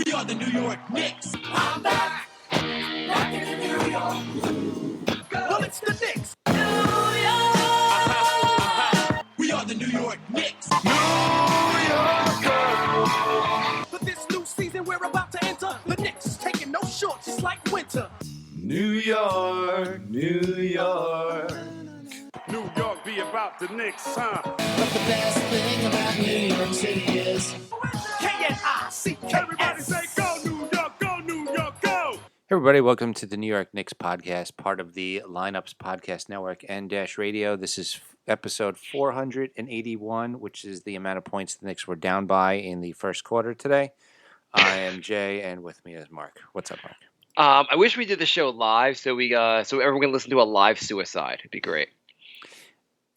We are the New York Knicks. I'm back. Back in New York. Well, it's the Knicks. New York. We are the New York Knicks. New York. For this new season we're about to enter, the Knicks is taking no shorts, it's like winter. New York, New York. New York be about the Knicks, huh? But the best thing about New York City is K-N-I-C-K. Everybody say go New York, go New York, go! Hey everybody, welcome to the New York Knicks podcast, part of the Lineups Podcast Network and Dash Radio. This is episode 481, which is the amount of points the Knicks were down by in the first quarter today. I am Jay, and with me is Mark. What's up, Mark? I wish we did the show live so everyone can listen to a live suicide. It'd be great.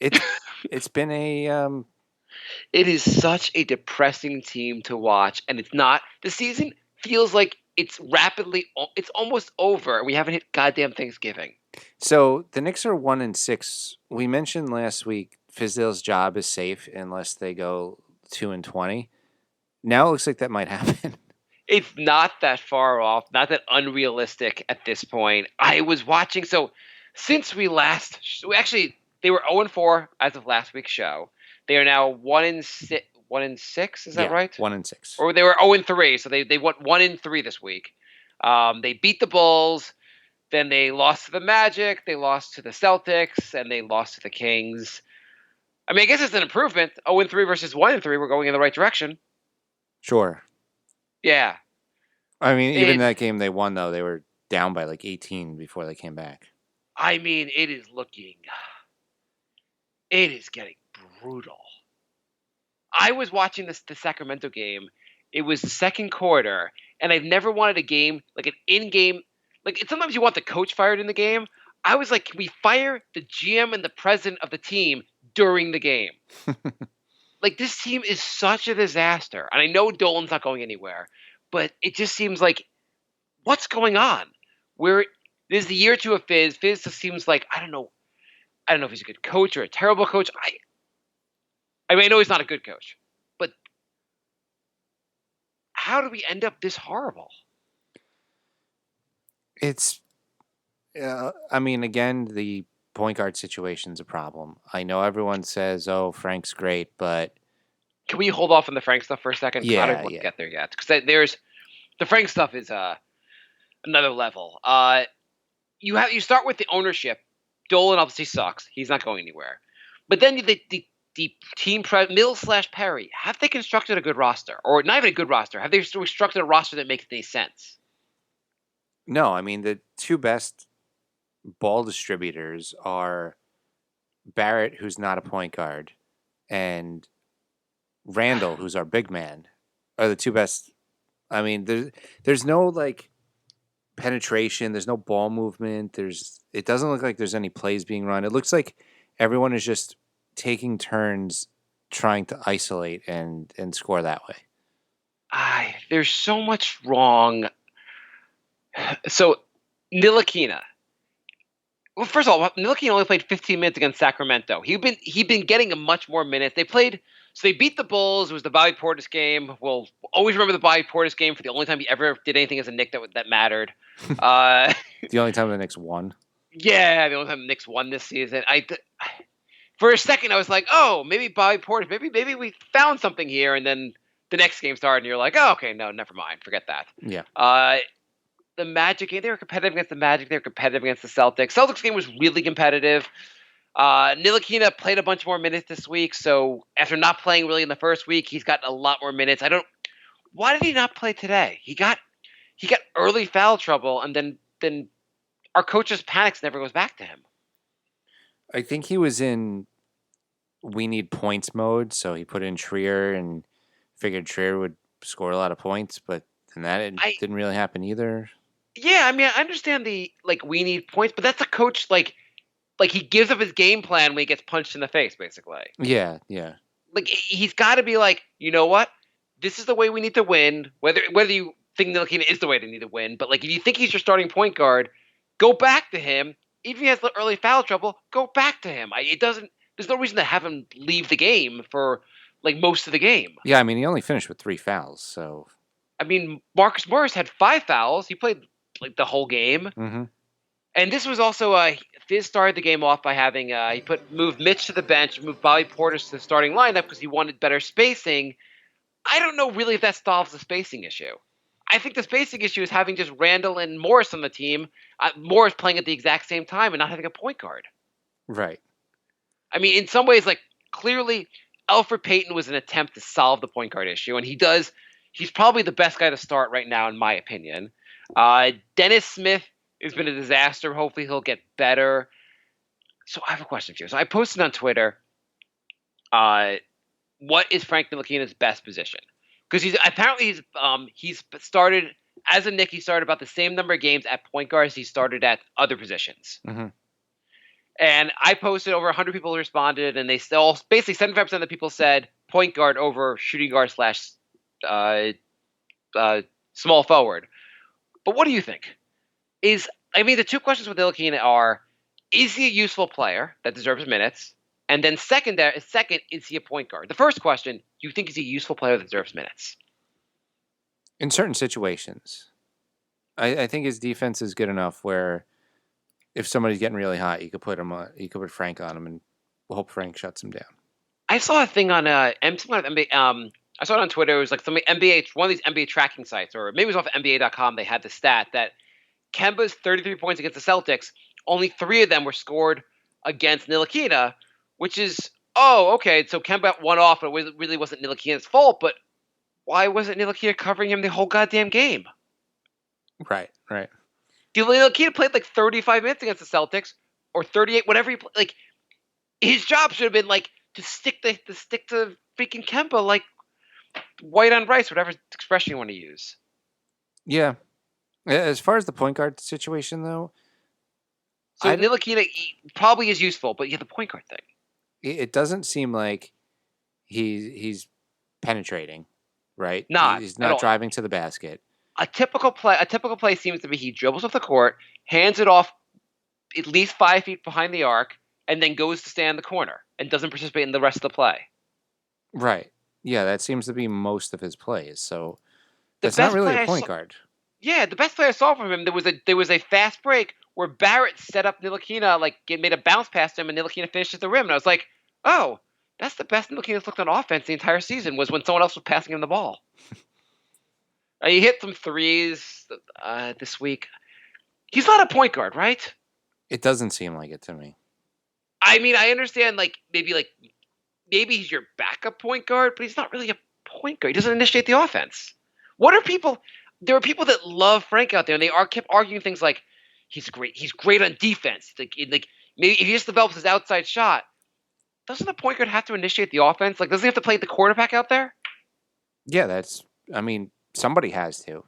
It's been a It is such a depressing team to watch, and it's not. The season feels like it's almost over, and we haven't hit goddamn Thanksgiving. so the Knicks are 1-6. We mentioned last week Fizdale's job is safe unless they go 2-20. Now it looks like that might happen. It's not that far off, not that unrealistic at this point. I was watching, so since we last, actually, they were 0-4 as of last week's show. They are now 1-6. 1-6, is that right? 1-6. Or they were 0-3, so they went 1-3 this week. They beat the Bulls, then they lost to the Magic, they lost to the Celtics, and they lost to the Kings. I mean, I guess it's an improvement. 0-3 versus 1-3, we're going in the right direction. Sure. Yeah. I mean, even that game they won, though, they were down by like 18 before they came back. I mean, it is getting brutal. I was watching the Sacramento game. It was the second quarter, and I've never wanted a game, like an in-game, sometimes you want the coach fired in the game. I was like, can we fire the GM and the president of the team during the game? Like, this team is such a disaster. And I know Dolan's not going anywhere, but it just seems like, what's going on? This is the year or two of Fizz. Fizz just seems like, I don't know if he's a good coach or a terrible coach. I mean, I know he's not a good coach, but how do we end up this horrible? It's, I mean, again, the point guard situation's a problem. I know everyone says, "Oh, Frank's great," but can we hold off on the Frank stuff for a second? Yeah, I don't want to get there yet because the Frank stuff is another level. You start with the ownership. Dolan obviously sucks. He's not going anywhere. But then the team Mills/Perry, have they constructed a good roster, or not even a good roster? Have they constructed a roster that makes any sense? no. I mean, the two best ball distributors are Barrett, who's not a point guard, and Randall, who's our big man, are the two best. I mean, there's no like penetration. There's no ball movement. It doesn't look like there's any plays being run. It looks like everyone is just taking turns trying to isolate and score that way. There's so much wrong. So, Ntilikina. Well, first of all, Ntilikina only played 15 minutes against Sacramento. He'd been getting much more minutes. They beat the Bulls. It was the Bobby Portis game. We'll always remember the Bobby Portis game for the only time he ever did anything as a Knick that mattered. The only time the Knicks won. Yeah, the only time the Knicks won this season. For a second, I was like, oh, maybe Bobby Portis, maybe we found something here. And then the next game started, and you're like, oh, okay, no, never mind. Forget that. Yeah. The Magic game, they were competitive against the Magic. They were competitive against the Celtics. Celtics game was really competitive. Ntilikina played a bunch more minutes this week, so after not playing really in the first week, he's gotten a lot more minutes. Why did he not play today? He got early foul trouble, and then our coach just panics and never goes back to him. I think he was in we need points mode, so he put in Trier and figured Trier would score a lot of points, but then that didn't really happen either. Yeah, I mean, I understand we need points, but that's a coach like he gives up his game plan when he gets punched in the face, basically. Yeah. Like, he's got to be like, you know what? This is the way we need to win. Whether you think Ntilikina is the way they need to win, but like if you think he's your starting point guard, go back to him. Even if he has early foul trouble, go back to him. There's no reason to have him leave the game for like most of the game. Yeah, I mean, he only finished with 3 fouls, so I mean, Marcus Morris had 5 fouls. He played like the whole game. Mm-hmm. And this was also Fizz started the game off by having moved Mitch to the bench, moved Bobby Portis to the starting lineup because he wanted better spacing. I don't know really if that solves the spacing issue. I think the spacing issue is having just Randall and Morris on the team. Morris playing at the exact same time and not having a point guard. Right. I mean, in some ways, like clearly, Elfrid Payton was an attempt to solve the point guard issue, and he does. He's probably the best guy to start right now, in my opinion. Dennis Smith has been a disaster. Hopefully, he'll get better. So I have a question for you. So I posted on Twitter, what is Frank Ntilikina's best position? Because he's started as a Knick. He started about the same number of games at point guard as he started at other positions. Mm-hmm. And I posted, over 100 people responded, and they still basically 75% of the people said point guard over shooting guard slash small forward. But what do you think? The two questions with Ntilikina are: is he a useful player that deserves minutes? And then second, is he a point guard? The first question: you think he's a useful player that deserves minutes? In certain situations, I think his defense is good enough where if somebody's getting really hot, you could put Frank on him and hope Frank shuts him down. I saw a thing on NBA. I saw it on Twitter. It was like some NBA, one of these NBA tracking sites, or maybe it was off of NBA.com. They had the stat that Kemba's 33 points against the Celtics, only 3 of them were scored against Ntilikina, which is, okay, so Kemba won off, but it really wasn't Ntilikina's fault. But why wasn't Ntilikina covering him the whole goddamn game? Right. Ntilikina played like 35 minutes against the Celtics, or 38, whatever he played. Like, his job should have been like to stick to freaking Kemba like white on rice, whatever expression you want to use. Yeah. As far as the point guard situation, though, so Ntilikina probably is useful, but the point guard thing. It doesn't seem like he's penetrating, right? He's not driving to the basket. A typical play seems to be he dribbles off the court, hands it off at least 5 feet behind the arc, and then goes to stand in the corner and doesn't participate in the rest of the play. Right. Yeah, that seems to be most of his plays. So that's not really a point guard. Yeah, the best play I saw from him, there was a fast break where Barrett set up Ntilikina, made a bounce past him, and Ntilikina finished at the rim. And I was like, oh, that's the best Ntilikina's looked on offense the entire season, was when someone else was passing him the ball. He hit some threes this week. He's not a point guard, right? It doesn't seem like it to me. I mean, I understand, maybe he's your backup point guard, but he's not really a point guard. He doesn't initiate the offense. There are people that love Frank out there, and they kept arguing things like, he's great on defense. Maybe if he just develops his outside shot, doesn't the point guard have to initiate the offense? Doesn't he have to play the quarterback out there? Yeah, somebody has to.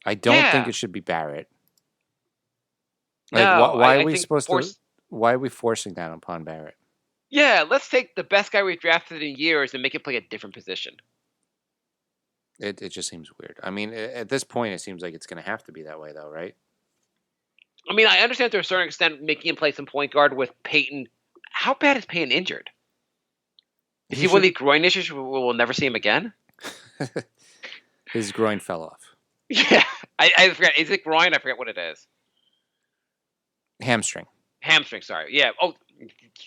I don't think it should be Barrett. Why are we forcing that upon Barrett? Yeah, let's take the best guy we've drafted in years and make him play a different position. It just seems weird. I mean, at this point, it seems like it's going to have to be that way, though, right? I mean, I understand to a certain extent making him play some point guard with Payton. How bad is Payton injured? Is he one of these groin issues we'll never see him again? His groin fell off. Yeah, I forget. Is it groin? I forget what it is. Hamstring, sorry. Yeah. Oh,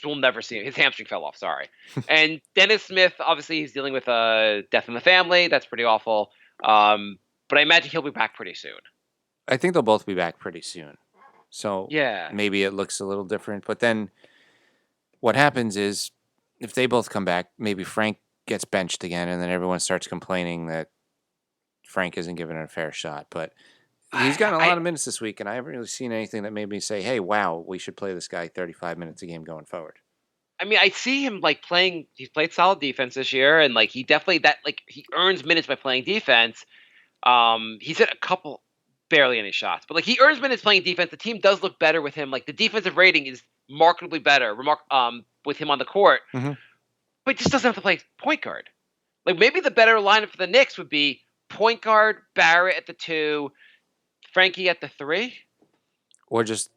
we'll never see him. His hamstring fell off, sorry. And Dennis Smith, obviously, he's dealing with death in the family. That's pretty awful. But I imagine he'll be back pretty soon. I think they'll both be back pretty soon. So yeah, maybe it looks a little different. But then what happens is if they both come back, maybe Frank gets benched again, and then everyone starts complaining that Frank isn't given a fair shot. But he's gotten a lot of minutes this week, and I haven't really seen anything that made me say, hey, wow, we should play this guy 35 minutes a game going forward. I mean, I see him playing. He's played solid defense this year, and he definitely he earns minutes by playing defense. He's hit a couple, barely any shots, but he earns minutes playing defense. The team does look better with him. The defensive rating is markedly better, with him on the court. Mm-hmm. But he just doesn't have to play point guard. Maybe the better lineup for the Knicks would be point guard, Barrett at the 2, Frankie at the 3, or just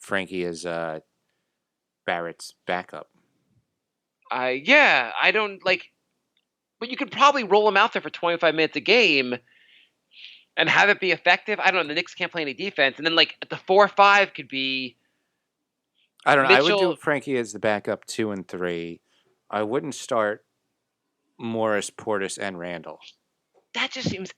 Frankie as Barrett's backup. I don't but you could probably roll him out there for 25 minutes a game and have it be effective. I don't know. The Knicks can't play any defense, and then like the 4-5 could be I don't know. I would Mitchell. do Frankie as the backup 2 and 3. I wouldn't start Morris, Portis, and Randall. That just seems.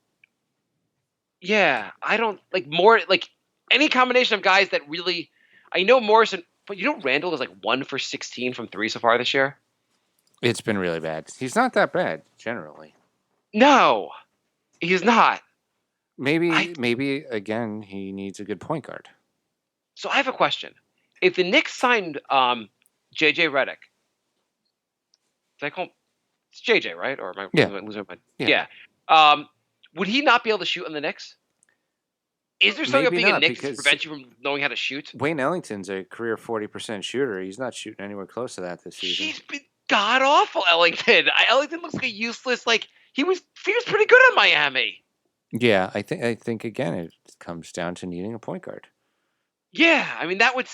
Yeah, I don't like more like any combination of guys that really. I know Morrison, but Randall is like 1 for 16 from 3 so far this year. It's been really bad. He's not that bad generally. No, he's not. Maybe again he needs a good point guard. So I have a question: if the Knicks signed JJ Redick, did I call him? It's JJ, right? Or am I losing my mind? Yeah. Would he not be able to shoot on the Knicks? Is there something about being a Knicks to because prevent you from knowing how to shoot? Wayne Ellington's a career 40% shooter. He's not shooting anywhere close to that this season. He's been god awful, Ellington. Ellington looks like a useless. Like he was pretty good in Miami. Yeah, I think again it comes down to needing a point guard. Yeah, I mean that would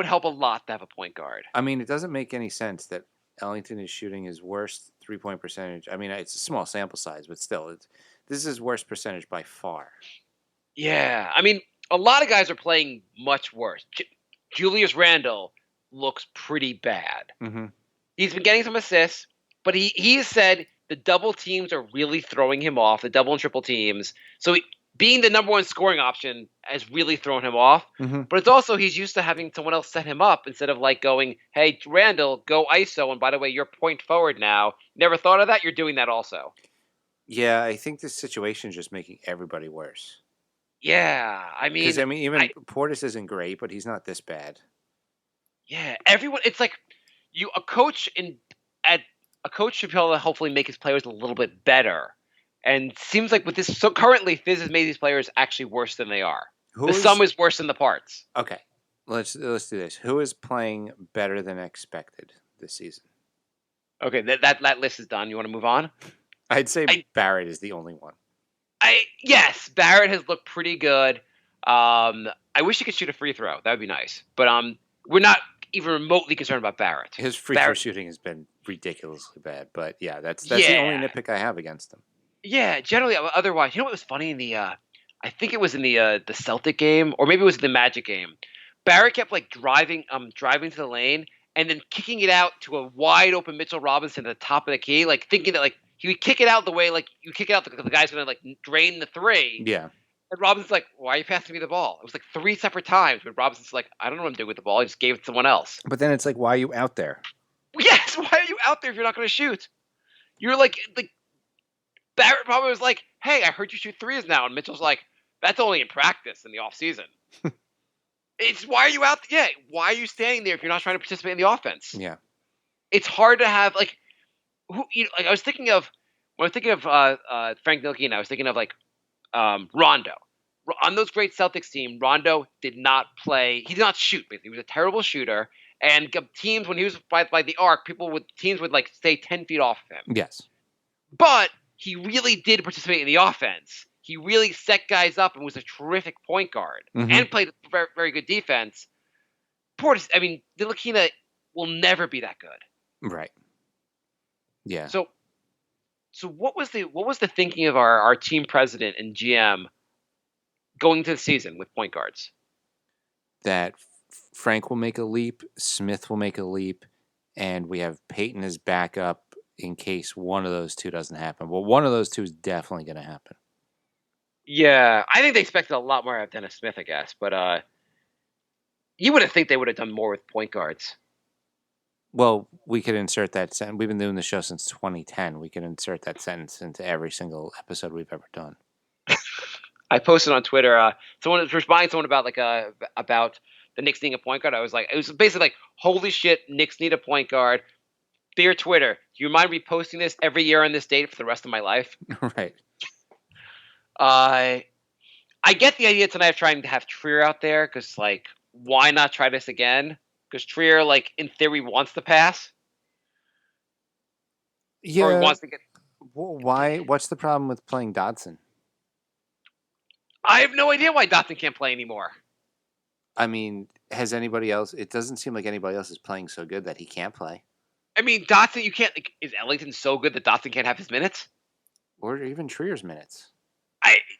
help a lot to have a point guard. I mean, it doesn't make any sense that Ellington is shooting his worst 3-point percentage. I mean, it's a small sample size, but still, this is his worst percentage by far. Yeah, I mean, a lot of guys are playing much worse. Julius Randle looks pretty bad. Mm-hmm. He's been getting some assists, but he has said the double teams are really throwing him off, the double and triple teams. So being the number one scoring option has really thrown him off. Mm-hmm. But it's also he's used to having someone else set him up instead of like going, hey, Randall, go ISO. And by the way, you're point forward now. Never thought of that? You're doing that also. Yeah, I think this situation is just making everybody worse. Yeah, I mean... Because, even Portis isn't great, but he's not this bad. Yeah, everyone... It's like a coach should be able to hopefully make his players a little bit better. And seems like with this... So currently, Fizz has made these players actually worse than they are. The sum is worse than the parts. Okay, let's do this. Who is playing better than expected this season? Okay, that list is done. You want to move on? I'd say Barrett is the only one. Yes, Barrett has looked pretty good. I wish he could shoot a free throw. That would be nice. But we're not even remotely concerned about Barrett. His free throw shooting has been ridiculously bad. But yeah, that's the only nitpick I have against him. Yeah, generally. Otherwise, you know what was funny in the? I think it was in the Celtic game, or maybe it was the Magic game. Barrett kept like driving to the lane and then kicking it out to a wide open Mitchell Robinson at the top of the key, like thinking that like he would kick it out the way like you kick it out the guy's gonna like drain the three. Yeah. And Robinson's like, why are you passing me the ball? It was like 3 separate times where Robinson's like, I don't know what I'm doing with the ball. I just gave it to someone else. But then it's like, why are you out there? Yes, why are you out there if you're not going to shoot? You're like Barrett probably was like, hey, I heard you shoot threes now. And Mitchell's like, that's only in practice in the off season. It's why are you out? Yeah, why are you standing there if you're not trying to participate in the offense? Yeah. It's hard to have like I was thinking of Frank Ntilikina, I was thinking of like Rondo. On those great Celtics team, Rondo did not play. He did not shoot. Basically, he was a terrible shooter. And teams, when he was by the arc, teams would like stay 10 feet off of him. Yes. But he really did participate in the offense. He really set guys up and was a terrific point guard and played very, very good defense. Portis, I mean, Ntilikina will never be that good. Right. Yeah. So what was the thinking of our team president and GM going into the season with point guards? That Frank will make a leap, Smith will make a leap, and we have Peyton as backup in case one of those two doesn't happen. Well, one of those two is definitely going to happen. Yeah, I think they expected a lot more out of Dennis Smith, I guess. But you would think they would have done more with point guards. Well, we could insert that sentence. We've been doing the show since 2010. We can insert that sentence into every single episode we've ever done. I posted on Twitter. Someone was responding to someone about the Knicks needing a point guard. I was like, it was basically like, holy shit, Knicks need a point guard. Dear Twitter, do you mind reposting this every year on this date for the rest of my life? Right. I get the idea tonight of trying to have Trier out there because, like, why not try this again? Because Trier, like, in theory, wants to pass. Yeah. Or wants to get. Why? What's the problem with playing Dodson? I have no idea why Dotson can't play anymore. I mean, has anybody else? It doesn't seem like anybody else is playing so good that he can't play. I mean, Dotson, you can't. Like, is Ellington so good that Dotson can't have his minutes? Or even Trier's minutes.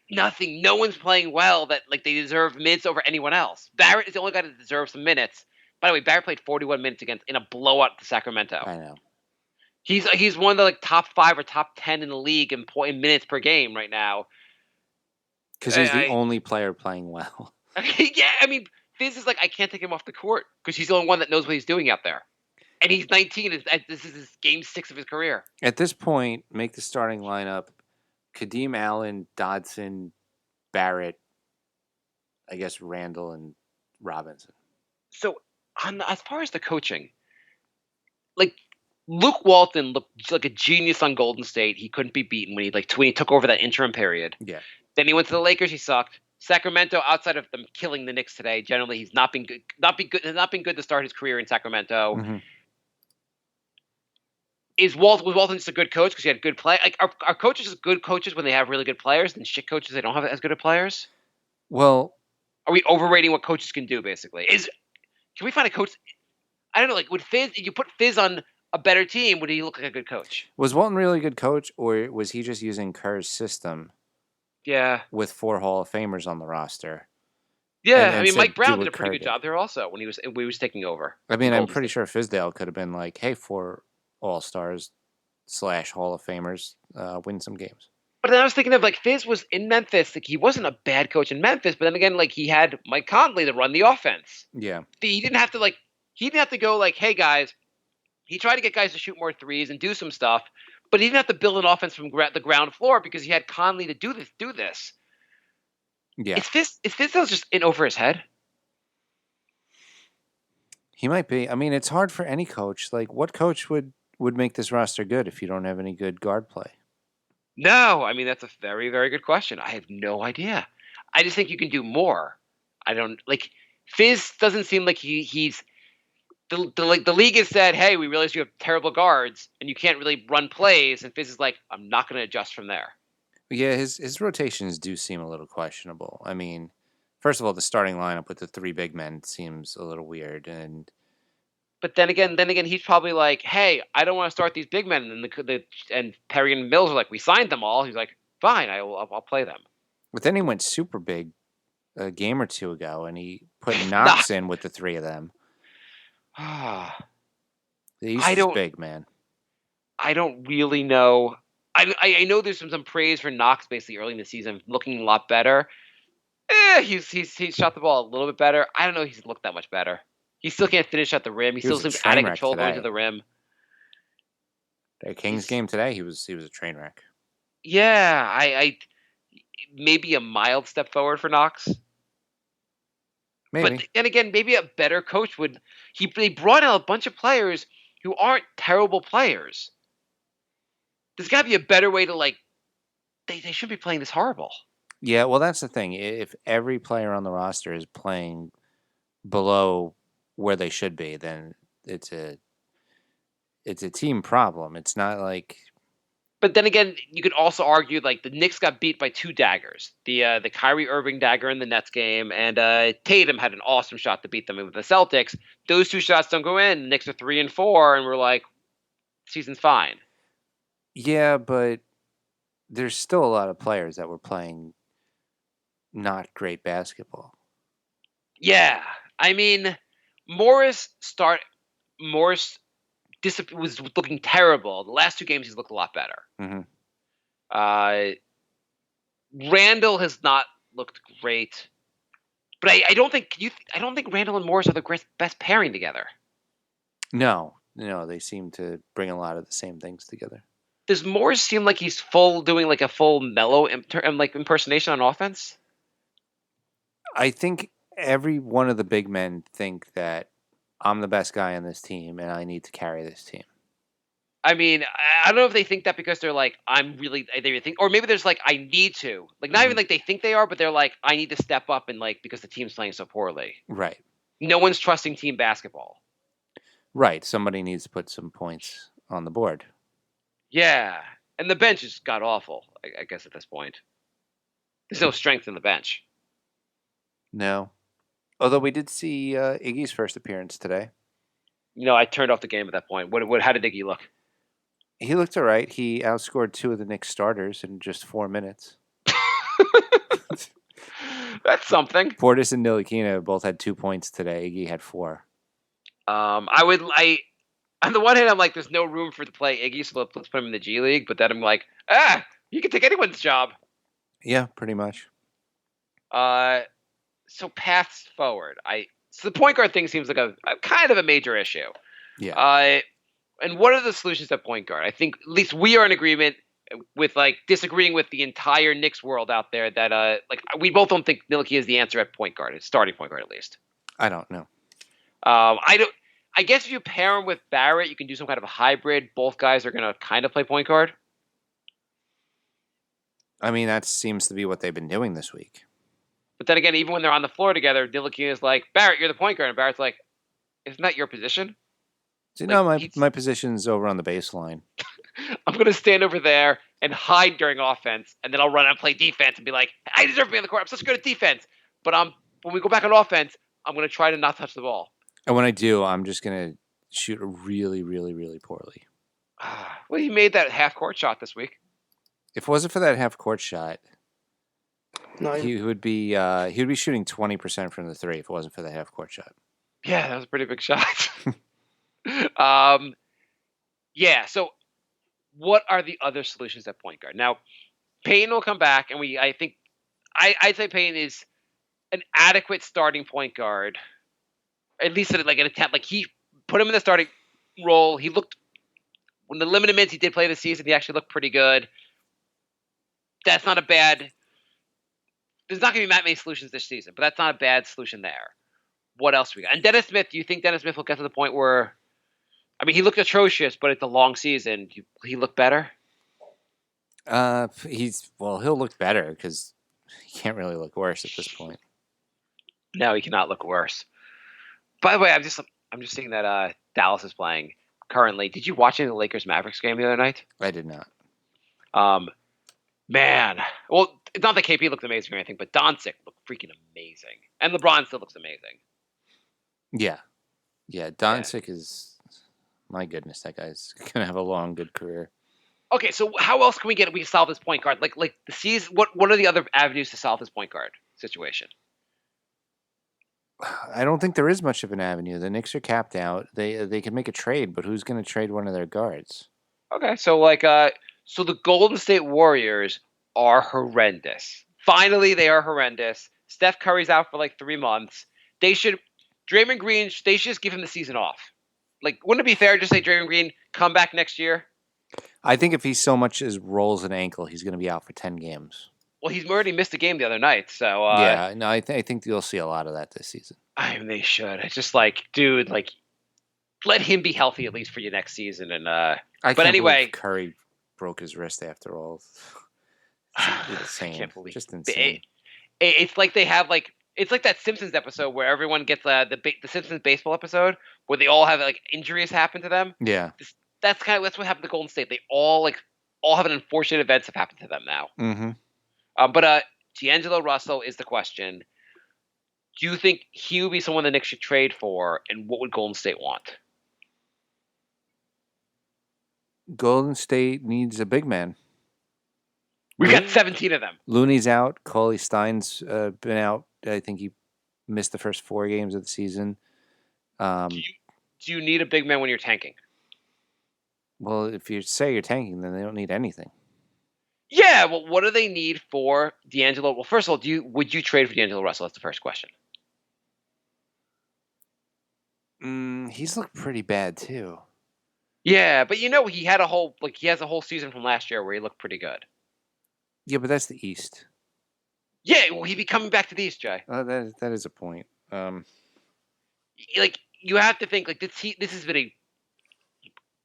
nothing. No one's playing well that like they deserve minutes over anyone else. Barrett is the only guy that deserves some minutes. By the way, Barrett played 41 minutes in a blowout to Sacramento. I know. He's one of the like top 5 or top 10 in the league in minutes per game right now. Because he's the only player playing well. Yeah, I mean, Fizz is like, I can't take him off the court because he's the only one that knows what he's doing out there. And he's 19. This is his game 6 of his career. At this point, make the starting lineup Kadeem Allen, Dodson, Barrett, I guess Randall, and Robinson. So, as far as the coaching, like, Luke Walton looked like a genius on Golden State. He couldn't be beaten when he took over that interim period. Yeah. Then he went to the Lakers. He sucked. Sacramento, outside of them killing the Knicks today, generally he's not been good. Has not been good to start his career in Sacramento. Mm-hmm. Was Walton just a good coach because he had good play? Like, are coaches just good coaches when they have really good players, and shit coaches they don't have as good of players? Well, are we overrating what coaches can do? Basically, can we find a coach? I don't know. Like, would Fizz? If you put Fizz on a better team, would he look like a good coach? Was Walton really a good coach, or was he just using Kerr's system? Yeah. With 4 Hall of Famers on the roster. Yeah, I mean, Mike Brown did a pretty good did. job there also when he was taking over. I mean, I'm pretty sure Fizdale could have been like, hey, 4 All-Stars / Hall of Famers, win some games. But then I was thinking of, like, Fizz was in Memphis. Like, he wasn't a bad coach in Memphis, but then again, like, he had Mike Conley to run the offense. Yeah. He didn't have to go like, hey, guys. He tried to get guys to shoot more threes and do some stuff, but he didn't have to build an offense from the ground floor because he had Conley to do this. Yeah. Is Fizdale just in over his head? He might be. I mean, it's hard for any coach. Like, what coach would make this roster good if you don't have any good guard play? No, I mean, that's a very, very good question. I have no idea. I just think you can do more. I don't like Fizz doesn't seem like he's the league has said, hey, we realize you have terrible guards and you can't really run plays, and Fizz is like, I'm not going to adjust from there. Yeah, his rotations do seem a little questionable. I mean, first of all, the starting lineup with the 3 big men seems a little weird, but then again, he's probably like, hey, I don't want to start these big men, and Perry and Mills are like, we signed them all. He's like, fine, I'll play them. But then he went super big a game or 2 ago, and he put Knox in with the 3 of them. He's big, man. I don't really know. I know there's some praise for Knox basically early in the season, looking a lot better. He's shot the ball a little bit better. I don't know if he's looked that much better. He still can't finish at the rim. He still seems out of control going to the rim. The Kings game today, he was a train wreck. Yeah, I maybe a mild step forward for Knox. Maybe. But then again, maybe a better coach would. They brought out a bunch of players who aren't terrible players. There's got to be a better way to They shouldn't be playing this horrible. Yeah, well, that's the thing. If every player on the roster is playing below where they should be, then it's a team problem. It's not like. But then again, you could also argue the Knicks got beat by 2 daggers. The Kyrie Irving dagger in the Nets game, and Tatum had an awesome shot to beat them with the Celtics. Those 2 shots don't go in. The Knicks are 3-4, and we're like, season's fine. Yeah, but there's still a lot of players that were playing not great basketball. Yeah, I mean, Morris was looking terrible. The last 2 games, he's looked a lot better. Mm-hmm. Randall has not looked great, but I don't think Randall and Morris are the best pairing together. No, they seem to bring a lot of the same things together. Does Morris seem like he's doing a full Mellow impersonation on offense? I think every one of the big men think that I'm the best guy on this team and I need to carry this team. I mean, I don't know if they think that because they're like, or maybe there's I need to. Not even they think they are, but they're like, I need to step up and because the team's playing so poorly. Right. No one's trusting team basketball. Right. Somebody needs to put some points on the board. Yeah. And the bench has got awful, I guess, at this point. There's no strength in the bench. No. Although we did see Iggy's first appearance today. I turned off the game at that point. How did Iggy look? He looked all right. He outscored 2 of the Knicks starters in just 4 minutes. That's something. Portis and Ntilikina both had 2 points today. Iggy had 4. On the one hand, I'm like, there's no room for to play Iggy, so let's put him in the G League. But then I'm like, you can take anyone's job. Yeah, pretty much. So paths forward. So the point guard thing seems like a kind of a major issue. Yeah. And what are the solutions at point guard? I think at least we are in agreement with like disagreeing with the entire Knicks world out there that like we both don't think Ntilikina is the answer at point guard, starting point guard at least. I don't know. I guess if you pair him with Barrett, you can do some kind of a hybrid. Both guys are going to kind of play point guard. I mean, that seems to be what they've been doing this week. But then again, even when they're on the floor together, Ntilikina is like, Barrett, you're the point guard. And Barrett's like, isn't that your position? So, Like, my position's over on the baseline. I'm going to stand over there and hide during offense, and then I'll run and play defense and be like, I deserve to be on the court. I'm such good at defense. But when we go back on offense, I'm going to try to not touch the ball. And when I do, I'm just going to shoot really, really, really poorly. Well, he made that half-court shot this week. If it wasn't for that half-court shot, No, he would be shooting 20% from the 3 if it wasn't for that half-court shot. Yeah, that was a pretty big shot. Yeah, so what are the other solutions at point guard? Now, Payton will come back, and I'd say Payton is an adequate starting point guard, at least like an attempt. Like he put him in the starting role. He looked when the limited minutes he did play this season, he actually looked pretty good. That's not a bad. There's not going to be that many solutions this season, but that's not a bad solution there. What else we got? And Dennis Smith, do you think Dennis Smith will get to the point where, I mean, he looked atrocious, but it's a long season. He looked better? He'll look better because he can't really look worse at this point. No, he cannot look worse. By the way, I'm just seeing that Dallas is playing currently. Did you watch any of the Lakers Mavericks game the other night? I did not. Man. Well, it's not that KP looked amazing or anything, but Doncic looked freaking amazing. And LeBron still looks amazing. Yeah. Yeah, Doncic is, my goodness, that guy's going to have a long, good career. Okay, so how else can we solve this point guard? Like the season, what are the other avenues to solve this point guard situation? I don't think there is much of an avenue. The Knicks are capped out. They can make a trade, but who's going to trade one of their guards? Okay, so so the Golden State Warriors are horrendous. Finally, they are horrendous. Steph Curry's out for like 3 months. Draymond Green, they should just give him the season off. Like, wouldn't it be fair to just say Draymond Green, come back next year? I think if he so much as rolls an ankle, he's going to be out for 10 games. Well, he's already missed a game the other night, so yeah, no, I think you'll see a lot of that this season. I mean, they should. It's just like, dude, like, let him be healthy at least for your next season. And but anyway, Curry broke his wrist after all. It's insane. I can't believe just insane. It's like they have like it's like that Simpsons episode where everyone gets the Simpsons baseball episode where they all have like injuries happen to them. Yeah, that's what happened to Golden State. They all have an unfortunate events have happened to them now. Mm-hmm. But D'Angelo Russell is the question. Do you think he would be someone the Knicks should trade for, and what would Golden State want? Golden State needs a big man. We got 17 of them. Looney's out. Cauley Stein's been out. I think he missed the first 4 games of the season. Do you need a big man when you're tanking? Well, if you say you're tanking, then they don't need anything. Yeah, well, what do they need for D'Angelo? Well, first of all, would you trade for D'Angelo Russell? That's the first question. He's looked pretty bad too. Yeah, but he has a whole season from last year where he looked pretty good. Yeah, but that's the East. Yeah, well, he'd be coming back to the East, Jay. That is a point. You have to think this has been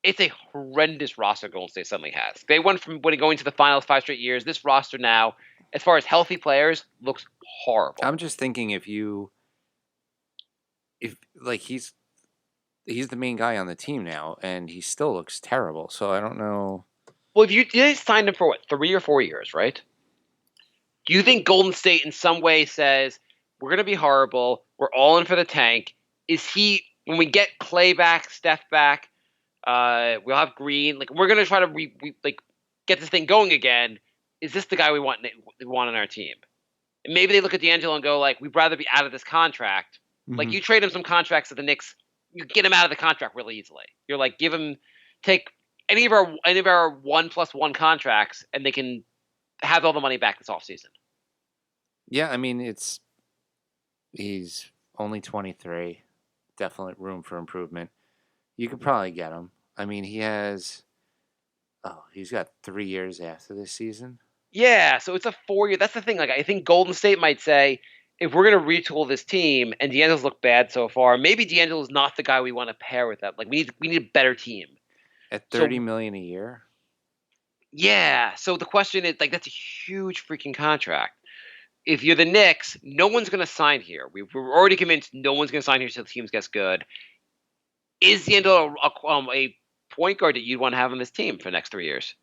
it's a horrendous roster Golden State suddenly has. They went from going to the finals 5 straight years. This roster now, as far as healthy players, looks horrible. I'm just thinking if he's the main guy on the team now, and he still looks terrible. So I don't know. Well, they signed him for 3 or 4 years, right? Do you think Golden State in some way says we're going to be horrible? We're all in for the tank. Is he when we get Clay back, Steph back? We'll have Green. We're gonna try to get this thing going again. is this the guy we want on our team? And maybe they look at D'Angelo and go like, we'd rather be out of this contract. Like you trade him some contracts to the Knicks, you get him out of the contract really easily. You're like, take any of our 1+1 contracts, and they can have all the money back this offseason. Yeah, I mean he's only 23. Definitely room for improvement. You could probably get him. I mean, he's got 3 years after this season. Yeah, so it's a 4-year. That's the thing. Like, I think Golden State might say, if we're going to retool this team, and D'Angelo's looked bad so far, maybe D'Angelo's not the guy we want to pair with that. Like, we need a better team. At $30 million a year? Yeah, so the question is, like, that's a huge freaking contract. If you're the Knicks, no one's going to sign here. We're already convinced no one's going to sign here until the team gets good. Is D'Angelo a point guard that you'd want to have on this team for the next 3 years?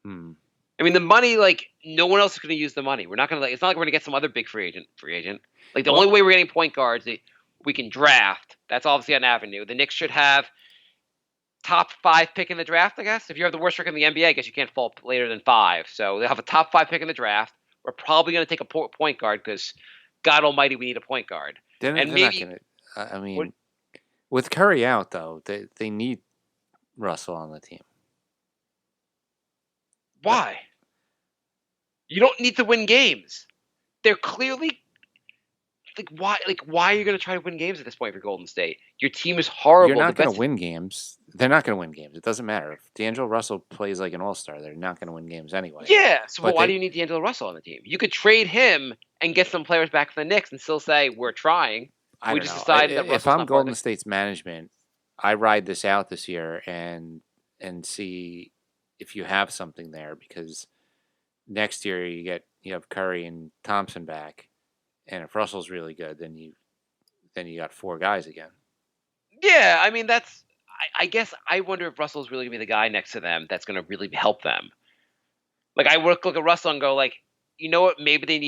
I mean, the money, like, no one else is going to use the money. We're not going to, it's not like we're going to get some other big free agent. Like, the only way we're getting point guards that we can draft, that's obviously an avenue. The Knicks should have top 5 pick in the draft, I guess. If you have the worst record in the NBA, I guess you can't fall later than 5. So they'll have a top 5 pick in the draft. We're probably going to take a point guard because, God almighty, we need a point guard. They're not going to, I mean, with Curry out, though, they need Russell on the team. Why? You don't need to win games. They're clearly why are you going to try to win games at this point for Golden State? Your team is horrible. You're not going to win games. They're not going to win games. It doesn't matter. If D'Angelo Russell plays like an all-star, they're not going to win games anyway. Yeah, so why do you need D'Angelo Russell on the team? You could trade him and get some players back from the Knicks and still say, we're trying. We just decided that if I'm Golden State's management, I ride this out this year and see if you have something there, because next year you have Curry and Thompson back, and if Russell's really good, then you got 4 guys again. Yeah, I mean I guess I wonder if Russell's really gonna be the guy next to them that's gonna really help them. Like, I would look at Russell and go like, you know what? Maybe they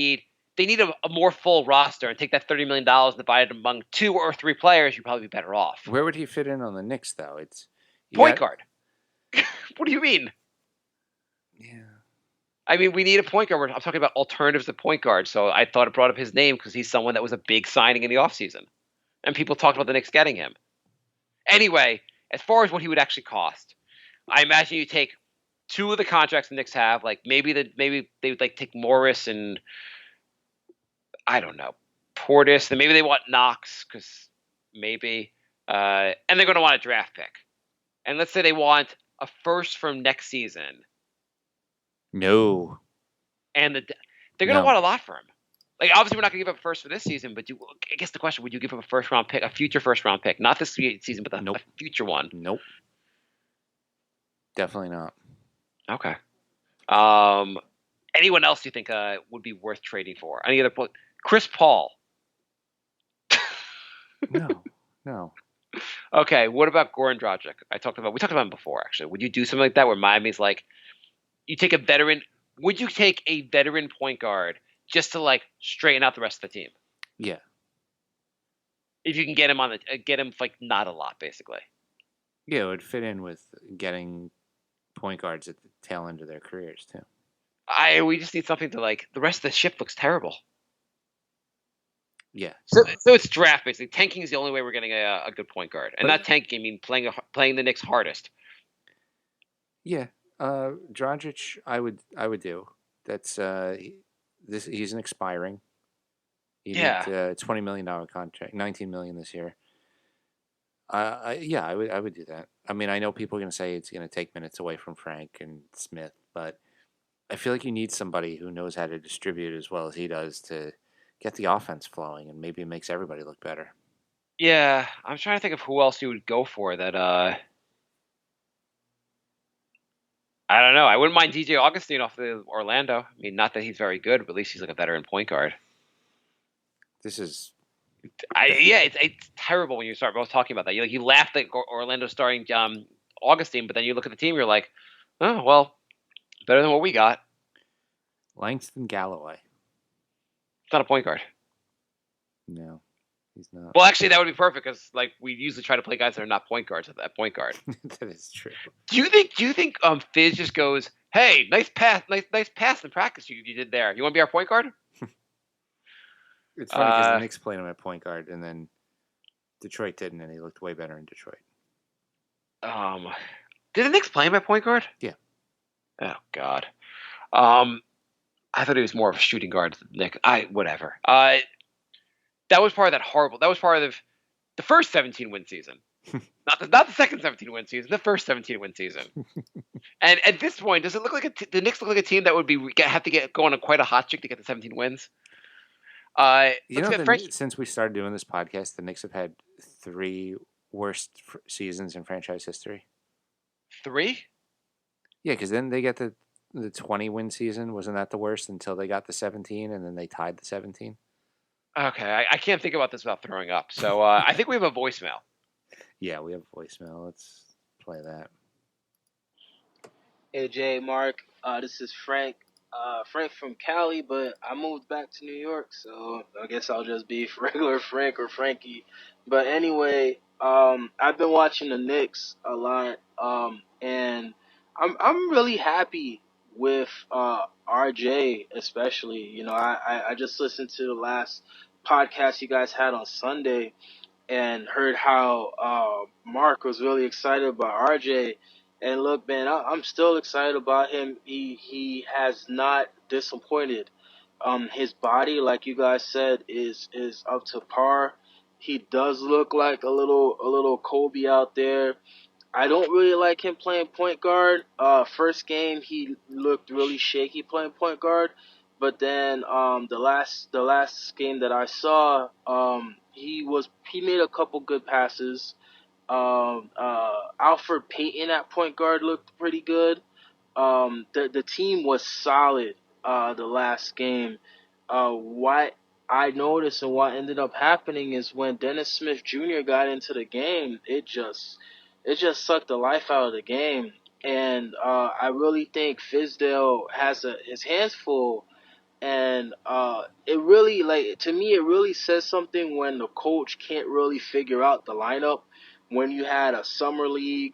need a more full roster, and take that $30 million and divide it among 2 or 3 players. You'd probably be better off. Where would he fit in on the Knicks, though? It's point guard. What do you mean? Yeah. I mean, we need a point guard. I'm talking about alternatives to point guard. So I thought it brought up his name because he's someone that was a big signing in the offseason. And people talked about the Knicks getting him. Anyway, as far as what he would actually cost, I imagine you take 2 of the contracts the Knicks have. Like, maybe they would like take Morris and, I don't know, Portis. Then maybe they want Knox, because maybe. And they're going to want a draft pick. And let's say they want a first from next season. No. And they're going to want a lot for him. Like, obviously, we're not going to give up a first for this season, but I guess the question, would you give up a first-round pick, a future first-round pick? Not this season, but a future one. Nope. Definitely not. Okay. Anyone else you think would be worth trading for? Any other point? Chris Paul. No. Okay, what about Goran Dragic? We talked about him before, actually. Would you do something like that where Miami's like, you take a veteran? Would you take a veteran point guard just to like straighten out the rest of the team? Yeah. If you can get him like not a lot, basically. Yeah, it would fit in with getting point guards at the tail end of their careers too. We just need something to like. The rest of the ship looks terrible. Yeah. So it's draft basically. Tanking is the only way we're getting a good point guard, and not tanking. I mean playing the Knicks hardest. Yeah. Dragic, I would do. That's he's an expiring. He needs a $20 million contract, $19 million this year. I would do that. I mean, I know people are going to say it's going to take minutes away from Frank and Smith, but I feel like you need somebody who knows how to distribute as well as he does to get the offense flowing, and maybe it makes everybody look better. Yeah, I'm trying to think of who else you would go for that. I don't know. I wouldn't mind DJ Augustine off the Orlando. I mean, not that he's very good, but at least he's like a veteran point guard. This is... it's terrible when you start both talking about that. You laughed at Orlando starting Augustine, but then you look at the team, you're like, oh, well, better than what we got. Langston Galloway. It's not a point guard. No. He's not. Well, actually, that would be perfect because like we usually try to play guys that are not point guards at that point guard. That is true. Do you think Fizz just goes, "Hey, nice pass in practice you did there. You want to be our point guard?" It's funny because the Knicks played him at point guard, and then Detroit didn't, and he looked way better in Detroit. Did the Knicks play him at point guard? Yeah. Oh God. I thought he was more of a shooting guard than Nick. Whatever. That was part of that horrible. That was part of the first 17-win season. Not the second 17-win season. The first 17-win season. And at this point, does it look like the Knicks look like a team that would have to go on quite a hot streak to get the 17 wins? Since we started doing this podcast, the Knicks have had 3 worst seasons in franchise history. 3? Yeah, because then they get the 20-win season. Wasn't that the worst until they got the 17, and then they tied the 17? Okay, I can't think about this without throwing up. So I think we have a voicemail. Yeah, we have a voicemail. Let's play that. Hey Jay, Mark, this is Frank. Frank from Cali, but I moved back to New York, so I guess I'll just be regular Frank or Frankie. But anyway, I've been watching the Knicks a lot, and I'm really happy with RJ, especially. You know, I just listened to the last podcast you guys had on Sunday, and heard how Mark was really excited about RJ. And look, man, I'm still excited about him. He has not disappointed. His body, like you guys said, is up to par. He does look like a little Kobe out there. I don't really like him playing point guard. First game he looked really shaky playing point guard, but then the last game that I saw, he made a couple good passes. Alfred Payton at point guard looked pretty good. The team was solid the last game. What I noticed and what ended up happening is when Dennis Smith Jr. got into the game, it just sucked the life out of the game. And I really think Fizdale has his hands full. And it really, to me, it really says something when the coach can't really figure out the lineup. When you had a summer league,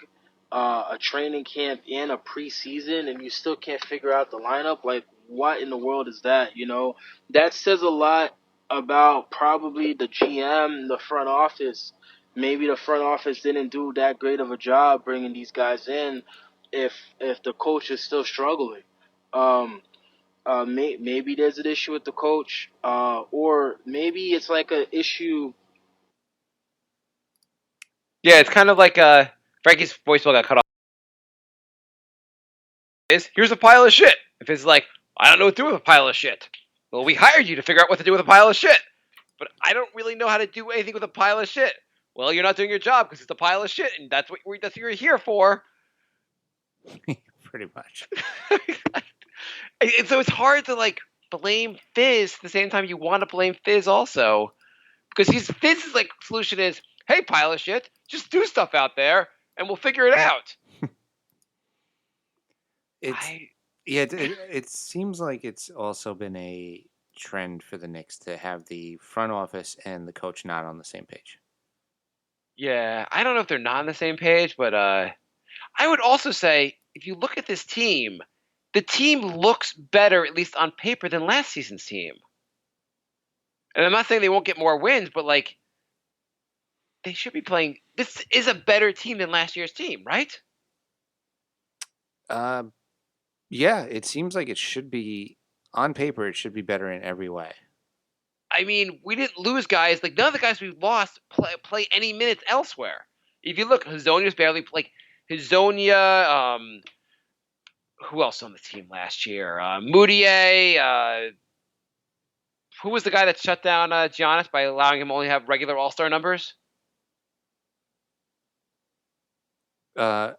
a training camp, and a preseason, and you still can't figure out the lineup, like, what in the world is that, you know? That says a lot about probably the GM, the front office. Maybe the front office didn't do that great of a job bringing these guys in if the coach is still struggling. Maybe there's an issue with the coach, or maybe it's like an issue. Yeah, it's kind of like Frankie's voicemail got cut off. Here's a pile of shit. If it's like, I don't know what to do with a pile of shit. Well, we hired you to figure out what to do with a pile of shit. But I don't really know how to do anything with a pile of shit. Well, you're not doing your job because it's a pile of shit, and that's what you're here for. Pretty much. And so it's hard to like blame Fizz at the same time you want to blame Fizz also, because Fizz's like solution is, hey, pile of shit, just do stuff out there and we'll figure it out. It seems like it's also been a trend for the Knicks to have the front office and the coach not on the same page. Yeah, I don't know if they're not on the same page, but I would also say if you look at this team, the team looks better, at least on paper, than last season's team. And I'm not saying they won't get more wins, but like they should be playing. This is a better team than last year's team, right? Yeah, it seems like it should be on paper. It should be better in every way. I mean, we didn't lose guys. Like none of the guys we've lost play any minutes elsewhere. If you look, Hazonia's barely like Hazonia. Who else on the team last year? Moutier. Who was the guy that shut down Giannis by allowing him only have regular All-Star numbers? Noah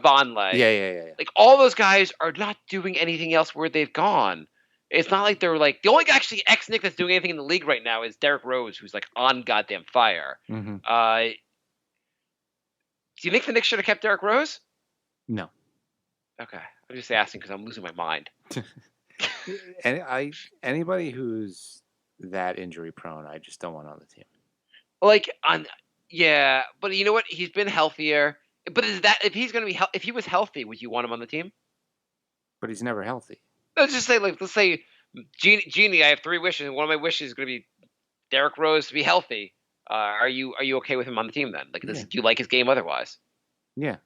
Vonleh. Yeah. Like all those guys are not doing anything else where they've gone. It's not like they're like the only actually ex-Knick that's doing anything in the league right now is Derrick Rose, who's like on goddamn fire. Mm-hmm. Do you think the Knicks should have kept Derrick Rose? No. Okay, I'm just asking because I'm losing my mind. Anybody who's that injury prone, I just don't want on the team. But you know what? He's been healthier. But is that if he's going to be if he was healthy, would you want him on the team? But he's never healthy. Let's just say let's say Genie, I have 3 wishes, and one of my wishes is going to be Derrick Rose to be healthy. Are you okay with him on the team then? Like, do you like his game otherwise? Yeah.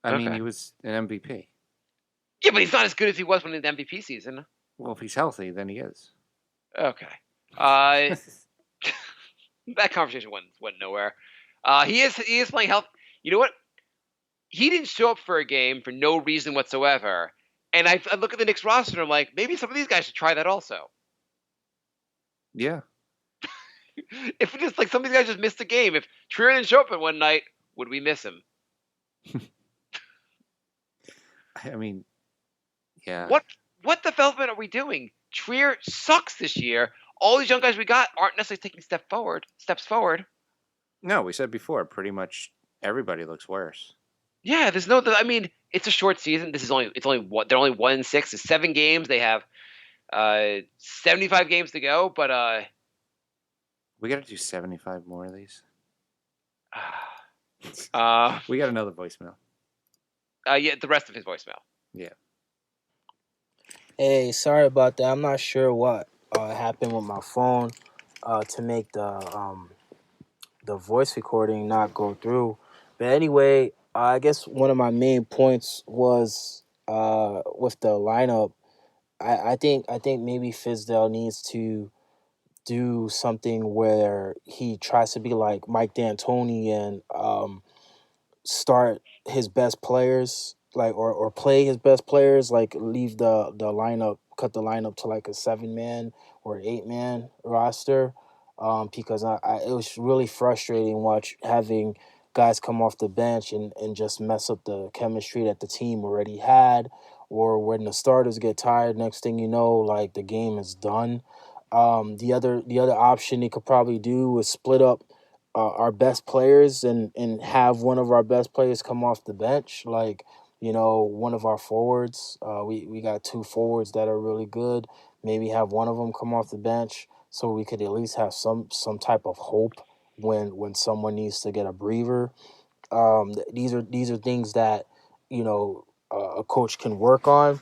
I mean, he was an MVP. Yeah, but he's not as good as he was when in the MVP season. Well, if he's healthy, then he is. Okay. That conversation went nowhere. He is playing health. You know what? He didn't show up for a game for no reason whatsoever. And I look at the Knicks roster and I'm like, maybe some of these guys should try that also. Yeah. If we just like some of these guys just missed a game, if Trier didn't show up at one night, would we miss him? I mean, yeah. What development are we doing? Trier sucks this year. All these young guys we got aren't necessarily taking steps forward. No, we said before, pretty much everybody looks worse. Yeah, there's no. I mean, it's a short season. They're only 1-6. It's 7 games. They have 75 games to go. But we got to do 75 more of these. We got another voicemail. Yeah, the rest of his voicemail. Yeah. Hey, sorry about that. I'm not sure what happened with my phone to make the voice recording not go through. But anyway, I guess one of my main points was with the lineup. I think maybe Fizdale needs to do something where he tries to be like Mike D'Antoni and start his best players, like or play his best players, like leave the lineup, cut the lineup to like a 7-man or 8-man roster, because I it was really frustrating having guys come off the bench and just mess up the chemistry that the team already had, or when the starters get tired, next thing you know, like the game is done. The other option they could probably do is split up our best players and have one of our best players come off the bench, like, you know, one of our forwards. We got 2 forwards that are really good. Maybe have one of them come off the bench so we could at least have some type of hope when someone needs to get a breather. These are things that, you know, a coach can work on.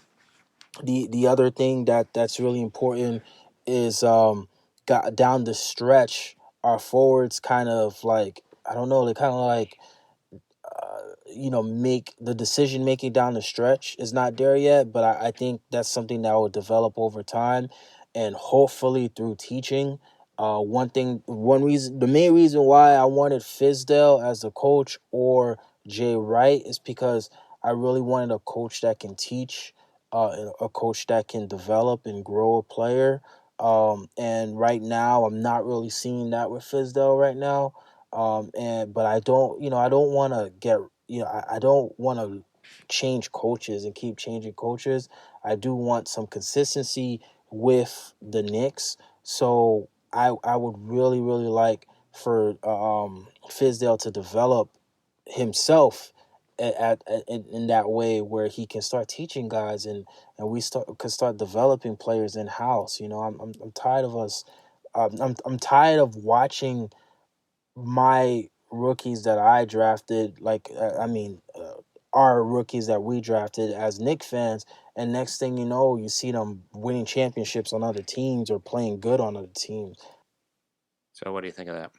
The other thing that's really important is got down the stretch, our forwards kind of like, I don't know, they kind of like make the decision making down the stretch is not there yet, but I think that's something that will develop over time and hopefully through teaching. The main reason why I wanted Fizdale as a coach or Jay Wright is because I really wanted a coach that can teach, a coach that can develop and grow a player. And right now, I'm not really seeing that with Fizdale right now. But I don't want to I don't want to change coaches and keep changing coaches. I do want some consistency with the Knicks. So I would really, really like for Fizdale to develop himself in that way where he can start teaching guys and we can start developing players in house. You know, I'm tired of us. I'm tired of watching my rookies that I drafted, our rookies that we drafted as Knicks fans, and next thing you know, you see them winning championships on other teams or playing good on other teams. So what do you think of that?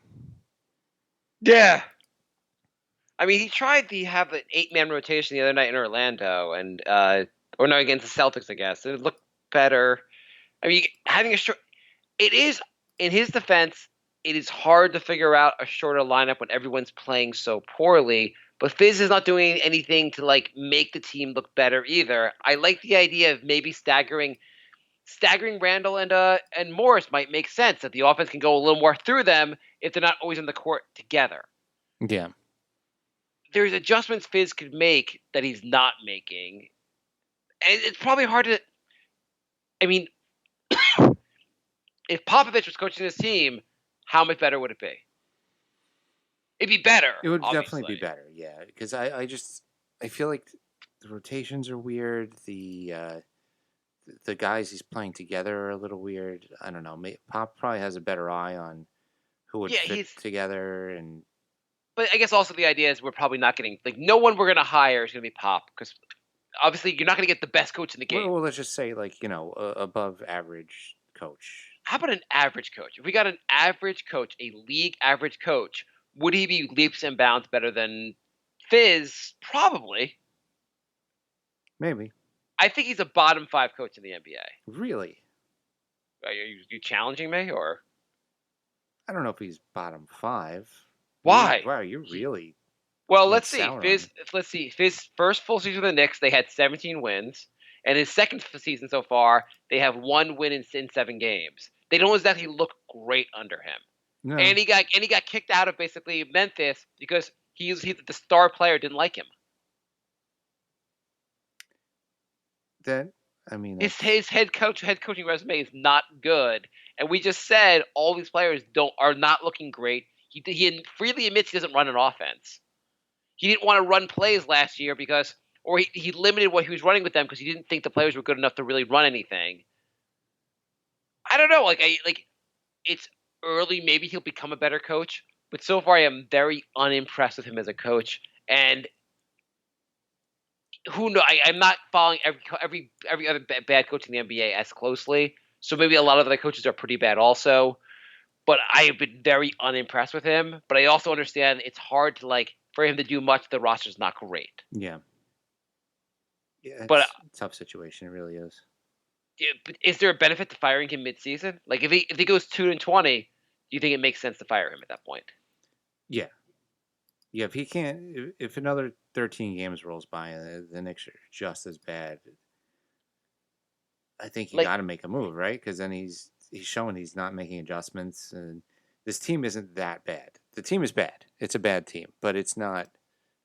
Yeah. I mean, he tried to have an 8-man rotation the other night in Orlando, and or no, against the Celtics, I guess. It looked better. I mean, having it is, in his defense, it is hard to figure out a shorter lineup when everyone's playing so poorly. But Fizz is not doing anything to like make the team look better either. I like the idea of maybe staggering Randall and Morris might make sense, that the offense can go a little more through them if they're not always on the court together. Yeah. There's adjustments Fizz could make that he's not making. And it's probably hard to... I mean, if Popovich was coaching this team, how much better would it be? It'd be better. It would obviously. definitely be better, yeah. Because I feel like the rotations are weird. The the guys he's playing together are a little weird. I don't know. Pop probably has a better eye on who would Yeah, fit together, and but I guess also the idea is we're probably not getting no one we're gonna hire is gonna be Pop because obviously you're not gonna get the best coach in the game. well, let's just say above average coach. How about an average coach? If we got an average coach, a league average coach, would he be leaps and bounds better than Fizz? Probably. Maybe. I think he's a bottom 5 coach in the NBA. Really? Are you challenging me or? I don't know if he's bottom 5. Why? Wow, you're really. Well, let's see. sour on Let's see. Fizz first full season with the Knicks, they had 17 wins, and his second season so far, they have 1 win in 7 games. They don't exactly look great under him, No. and he got kicked out of basically Memphis because he the star player didn't like him. That I mean, His head coaching resume is not good, and we just said all these players are not looking great. He freely admits he doesn't run an offense. He didn't want to run plays last year or he limited what he was running with them because he didn't think the players were good enough to really run anything. I don't know. It's early. Maybe he'll become a better coach, but so far I am very unimpressed with him as a coach. And who knows? I'm not following every other bad coach in the NBA as closely. So maybe a lot of the coaches are pretty bad also. But I have been very unimpressed with him. But I also understand it's hard to for him to do much. The roster's not great. Yeah. Yeah, it's but a tough situation. It really is. Yeah, but is there a benefit to firing him mid-season? If he goes 2-20, do you think it makes sense to fire him at that point? Yeah. Yeah, if he can't, if another 13 games rolls by and the Knicks are just as bad, I think you got to make a move, right? Because then he's showing he's not making adjustments, and this team isn't that bad. The team is bad. It's a bad team, but it's not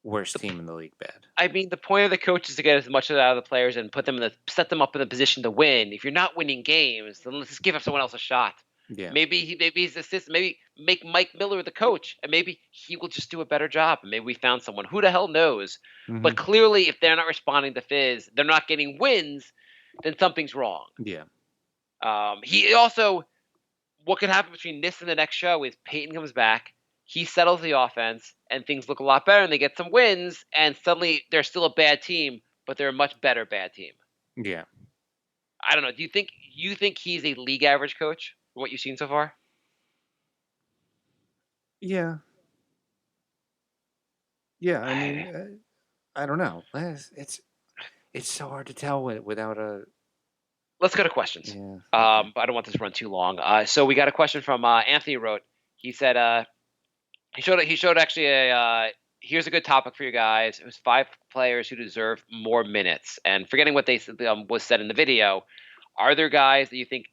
worst team in the league bad. I mean, the point of the coach is to get as much out of the players and set them up in a position to win. If you're not winning games, then let's just give someone else a shot. Yeah. Maybe he's the assistant. Maybe make Mike Miller the coach, and maybe he will just do a better job. And maybe we found someone. Who the hell knows? Mm-hmm. But clearly, if they're not responding to Fizz, they're not getting wins, then something's wrong. Yeah. He also, what can happen between this and the next show is Peyton comes back, he settles the offense, and things look a lot better, and they get some wins, and suddenly they're still a bad team, but they're a much better bad team. Yeah. I don't know. Do you think he's a league average coach from what you've seen so far? Yeah. Yeah, I mean, I don't know. It's so hard to tell without a. Let's go to questions. Yeah. But I don't want this to run too long. So we got a question from Anthony wrote. He said he showed actually here's a good topic for you guys. It was 5 players who deserve more minutes. And forgetting what they was said in the video, are there guys that you think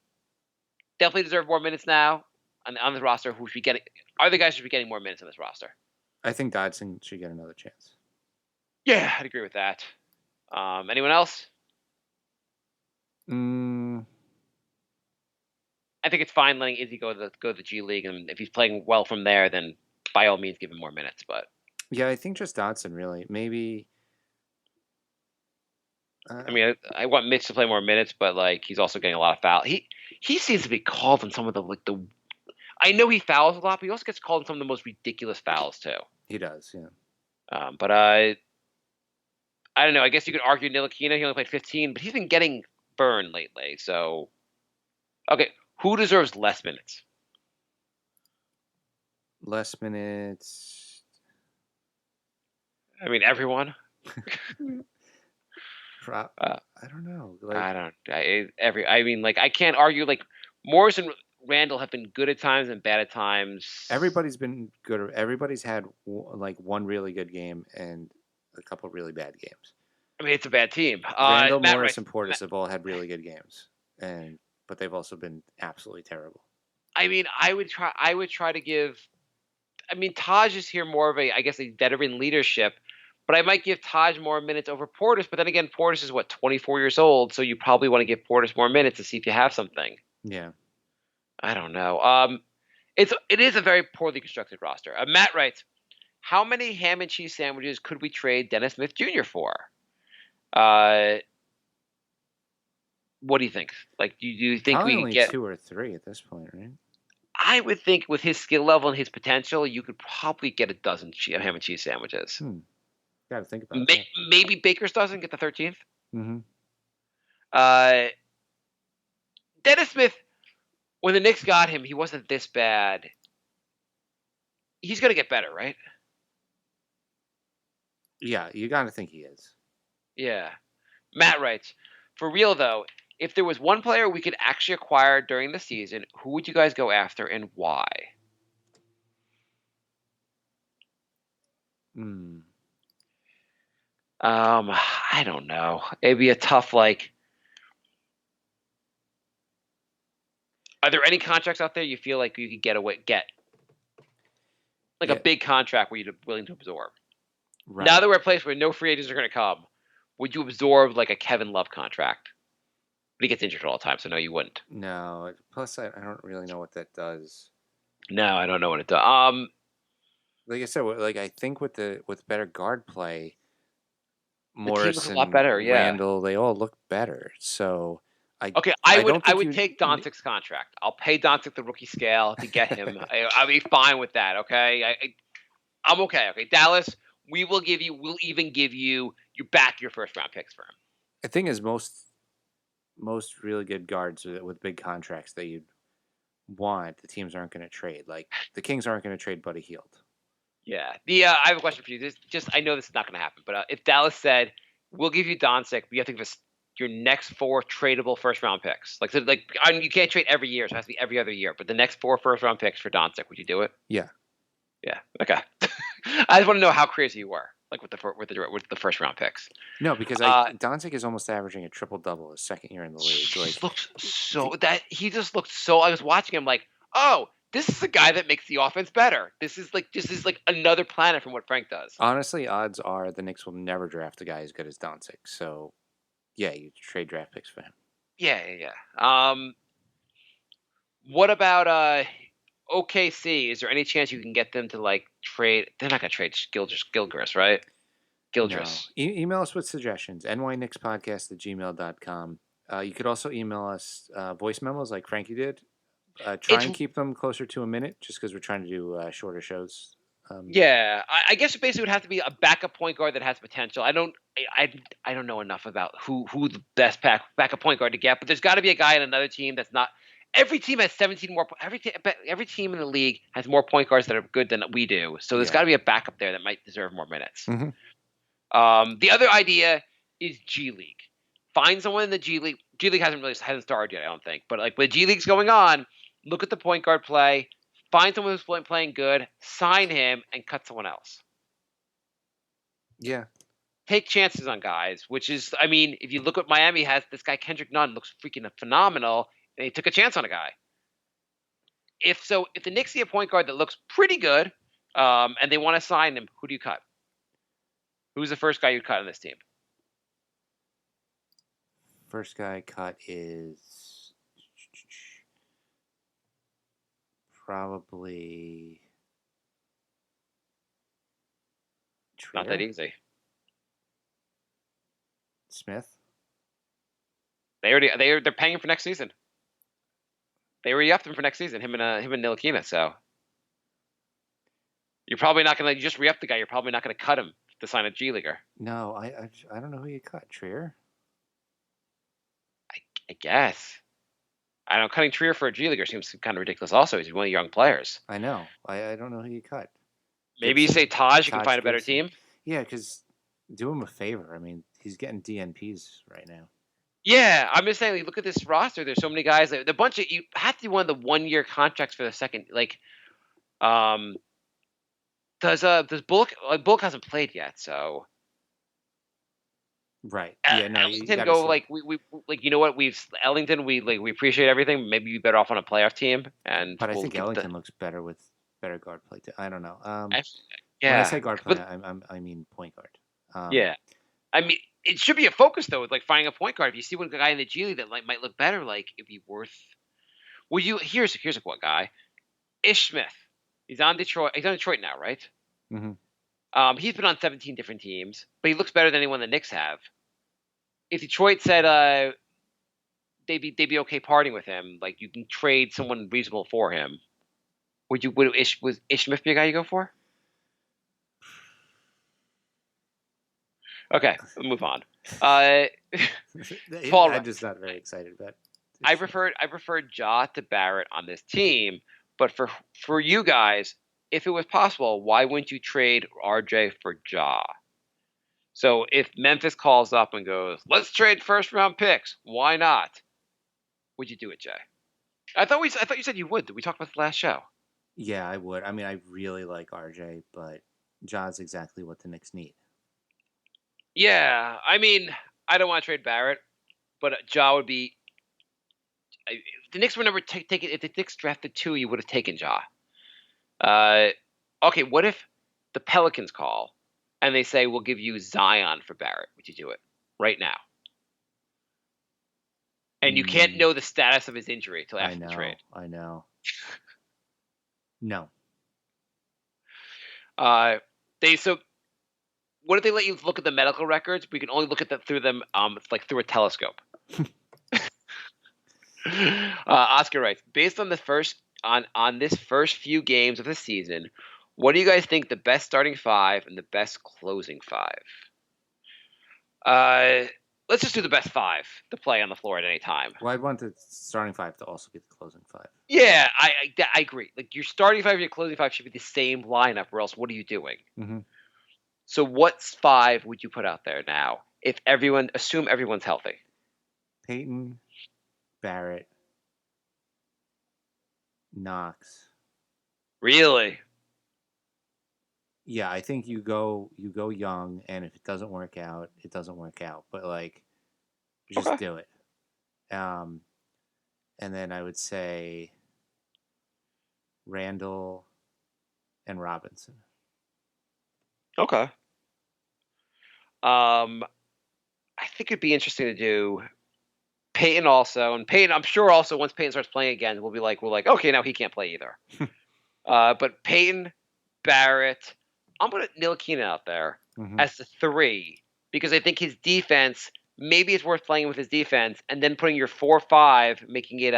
definitely deserve more minutes now on the roster who should be getting? Are there guys who should be getting more minutes on this roster? I think Dodson should get another chance. Yeah, I'd agree with that. Anyone else? I think it's fine letting Izzy go to the G League, and if he's playing well from there, then by all means give him more minutes. But yeah, I think just Dodson really. Maybe. I mean, I want Mitch to play more minutes, but he's also getting a lot of fouls. He seems to be called on some of the. I know he fouls a lot, but he also gets called on some of the most ridiculous fouls too. He does, yeah. But I don't know. I guess you could argue Ntilikina. He only played 15, but he's been getting burned lately. So, okay, who deserves less minutes? Less minutes. I mean, everyone. I don't know. I can't argue. Morris and Randall have been good at times and bad at times. Everybody's been good. Everybody's had one really good game and a couple really bad games. I mean, it's a bad team. Randall, Morris, and Portis have all had really good games, but they've also been absolutely terrible. I mean, I would try to give. I mean, Taj is here more of a veteran leadership, but I might give Taj more minutes over Portis. But then again, Portis is 24 years old, so you probably want to give Portis more minutes to see if you have something. Yeah. I don't know. It is a very poorly constructed roster. Matt writes, how many ham and cheese sandwiches could we trade Dennis Smith Jr. for? What do you think? Like, do you think Probably we only get? 2 or 3 at this point, right? I would think with his skill level and his potential, you could probably get a dozen ham and cheese sandwiches. Got to think about that. Maybe Baker's dozen get the 13th. Mm-hmm. Dennis Smith, when the Knicks got him, he wasn't this bad. He's going to get better, right? Yeah, you got to think he is. Yeah. Matt writes, for real though, if there was one player we could actually acquire during the season, who would you guys go after and why? I don't know. It'd be a tough, like, are there any contracts out there you feel like you could get? Like a big contract where you're willing to absorb? Right. Now that we're at a place where no free agents are going to come, would you absorb like a Kevin Love contract? But he gets injured all the time, so no, you wouldn't. No. Plus, I don't really know what that does. No, I don't know what it does. Like I said, like I think with better guard play, Morris looks a lot better. Yeah, Randall, they all look better. So I would take Doncic's contract. I'll pay Doncic the rookie scale to get him. I'll be fine with that. Okay, I'm okay. Okay, Dallas, we'll even give you back your first round picks for him. The thing is, most really good guards with big contracts that you'd want, the teams aren't going to trade. Like the Kings aren't going to trade Buddy Hield. Yeah. I have a question for you. I know this is not going to happen, but if Dallas said, we'll give you Doncic, but you have to give us your next 4 tradable first-round picks. You can't trade every year, so it has to be every other year. But the next 4 first-round picks for Doncic, would you do it? Yeah. Yeah. Okay. I just want to know how crazy you were, like with the first-round picks. No, because Doncic is almost averaging a triple-double his second year in the league. He just looked so. I was watching him like, oh, this is a guy that makes the offense better. This is like another planet from what Frank does. Honestly, odds are the Knicks will never draft a guy as good as Doncic. So, yeah, you trade draft picks for him. Yeah. What about OKC? Is there any chance you can get them to like trade? They're not going to trade Gilgeous, right? Gilgeous. No. Email us with suggestions. nyknickspodcast@gmail.com. You could also email us voice memos like Frankie did. Try and keep them closer to a minute, just because we're trying to do shorter shows. I guess it basically would have to be a backup point guard that has potential. I don't know enough about who the best backup point guard to get, but there's got to be a guy in another team that's not. Every team has 17 more. Every team in the league has more point guards that are good than we do. So there's got to be a backup there that might deserve more minutes. Mm-hmm. The other idea is G League. Find someone in the G League. G League hasn't started yet, I don't think. But like when G League's going on, look at the point guard play. Find someone who's playing good, sign him, and cut someone else. Yeah. Take chances on guys, which is, I mean, if you look what Miami has, this guy Kendrick Nunn looks freaking phenomenal, and they took a chance on a guy. If the Knicks see a point guard that looks pretty good, and they want to sign him, who do you cut? Who's the first guy you'd cut on this team? First guy cut is probably Not that easy. Smith. They're paying him for next season. They already upped him for next season. Him and Ntilikina. So you're probably not gonna. You just re-up the guy. You're probably not gonna cut him to sign a G Leaguer. No, I don't know who you cut. Trier. I guess. I don't know. Cutting Trier for a G Leaguer seems kind of ridiculous. Also, he's one of the young players. I know. I don't know who you cut. Maybe you say Taj. You can find a better team. Yeah, because do him a favor. I mean, he's getting DNPs right now. Yeah, I'm just saying. Like, look at this roster. There's so many guys. Like, you have to do one of the 1-year contracts for the second. Like, does Bullock? Bullock hasn't played yet, so. Right. Yeah. No. Ellington go like we like you know what Ellington we appreciate everything. Maybe you're better off on a playoff team. But I think Ellington looks better with better guard play too. I don't know. Yeah. When I say guard play, I mean point guard. Yeah. I mean, it should be a focus though, with like finding a point guard. If you see one guy in the G League that might look better, like it'd be worth. Well, here's a what guy, Ish Smith. He's on Detroit. He's on Detroit now, right? Mm-hmm. He's been on 17 different teams, but he looks better than anyone the Knicks have. If Detroit said, they'd be okay parting with him. Like you can trade someone reasonable for him. Would Ish Smith be a guy you go for? Okay, we'll move on. Paul, I'm just not very excited about. I preferred Ja to Barrett on this team, but for you guys, if it was possible, why wouldn't you trade RJ for Ja? So if Memphis calls up and goes, "Let's trade first round picks," why not? Would you do it, Jay? I thought you said you would. We talked about the last show. Yeah, I would. I mean, I really like RJ, but Ja's exactly what the Knicks need. Yeah, I mean, I don't want to trade Barrett, but Ja would be. If the Knicks were never taken. If the Knicks drafted 2, you would have taken Ja. Okay, what if the Pelicans call and they say we'll give you Zion for Barrett? Would you do it right now? And you can't know the status of his injury until after the trade. I know. No. What if they let you look at the medical records? We can only look at them through them, like through a telescope. Oscar writes, based on on this first few games of the season, what do you guys think the best starting 5 and the best closing 5? Let's just do the best 5 to play on the floor at any time. Well, I'd want the starting 5 to also be the closing 5. Yeah, I agree. Like your starting 5 and your closing 5 should be the same lineup, or else what are you doing? Mm-hmm. So what 5 would you put out there now if assume everyone's healthy? Peyton, Barrett, Knox. Really? Yeah, I think you go young, and if it doesn't work out, it doesn't work out. But like, just do it. And then I would say Randall and Robinson. Okay. I think it'd be interesting to do Peyton also, and Peyton. I'm sure also once Peyton starts playing again, we're like, okay, now he can't play either. But Peyton, Barrett. I'm gonna Nil Keenan out there as the 3 because I think his defense maybe it's worth playing with his defense, and then putting your 4-5, making it